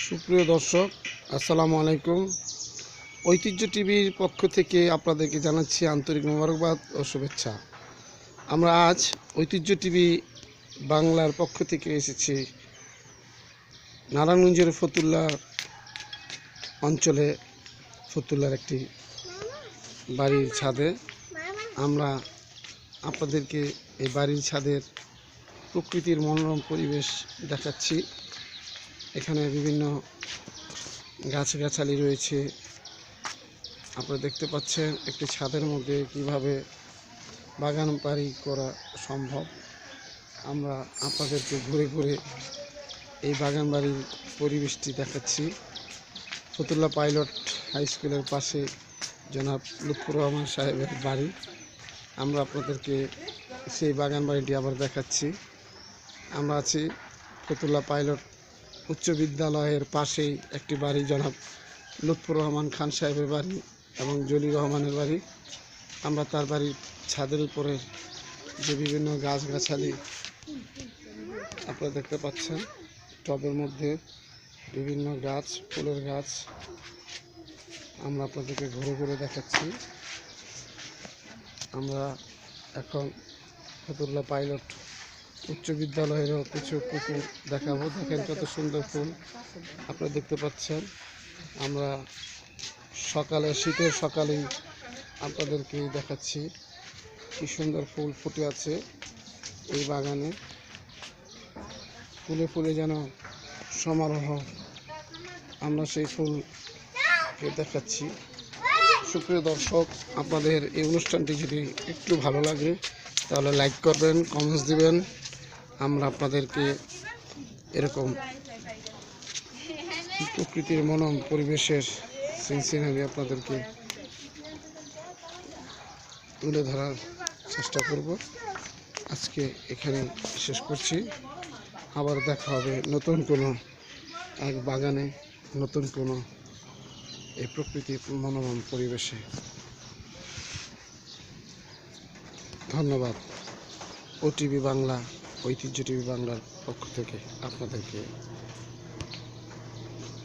সুপ্রিয় দর্শক, আসসালামু আলাইকুম। ঐতিহ্য টিভির পক্ষ থেকে আপনাদেরকে জানাচ্ছি আন্তরিক মোবারকবাদ ও শুভেচ্ছা। আমরা আজ ঐতিহ্য টিভি বাংলার পক্ষ থেকে এসেছি নারায়ণগঞ্জের ফতুল্লা অঞ্চলে, ফতুল্লার একটি বাড়ির ছাদে। আমরা আপনাদেরকে এই বাড়ির ছাদের প্রকৃতির মনোরম পরিবেশ দেখাচ্ছি। এখানে বিভিন্ন গাছগাছালি রয়েছে। আপনারা দেখতে পাচ্ছেন একটি ছাদের মধ্যে কিভাবে বাগান বাড়ি করা সম্ভব। আমরা আপনাদেরকে ঘুরে ঘুরে এই বাগান বাড়ির পরিবেশটি দেখাচ্ছি। ফতুল্লা পাইলট হাই স্কুলের পাশে জনাব লুৎফর রহমান সাহেবের বাড়ি। আমরা আপনাদেরকে সেই বাগান বাড়িটি আবার দেখাচ্ছি। আমরা আছি ফতুল্লা পাইলট উচ্চ বিদ্যালয়ের পাশেই একটি বাড়ি, জনাব লুৎফর রহমান খান সাহেবের বাড়ি এবং জলি রহমানের বাড়ি। আমরা তার বাড়ির ছাদের উপরে যে বিভিন্ন গাছগাছালি আপনারা দেখতে পাচ্ছেন, টবের মধ্যে বিভিন্ন গাছ, ফুলের গাছ, আমরা আপনাদেরকে ঘুরে ঘুরে দেখাচ্ছি। আমরা এখন ফতুল্লা পাইলট উচ্চ বিদ্যালয়েরও কিছু পুকুর দেখাবো। দেখেন কত সুন্দর ফুল আপনারা দেখতে পাচ্ছেন। আমরা সকালে, শীতের সকালেই আপনাদেরকে দেখাচ্ছি কি সুন্দর ফুল ফুটে আছে এই বাগানে। ফুলে ফুলে যেন সমারোহ, আমরা সেই ফুলকে দেখাচ্ছি। সুপ্রিয় দর্শক, আপনাদের এই অনুষ্ঠানটি যদি একটু ভালো লাগে তাহলে লাইক করবেন, কমেন্টস দিবেন। আমরা আপনাদেরকে এরকম প্রকৃতির মনোরম পরিবেশের সিনারি আপনাদেরকে তুলে ধরার চেষ্টা করব। আজকে এখানে শেষ করছি। আবার দেখা হবে নতুন কোনো এক বাগানে, নতুন কোনো এই প্রকৃতির মনোরম পরিবেশে। ধন্যবাদ। ওটিভি বাংলা, ঐতিহ্য টিভি বাংলার পক্ষ থেকে আপনাদেরকে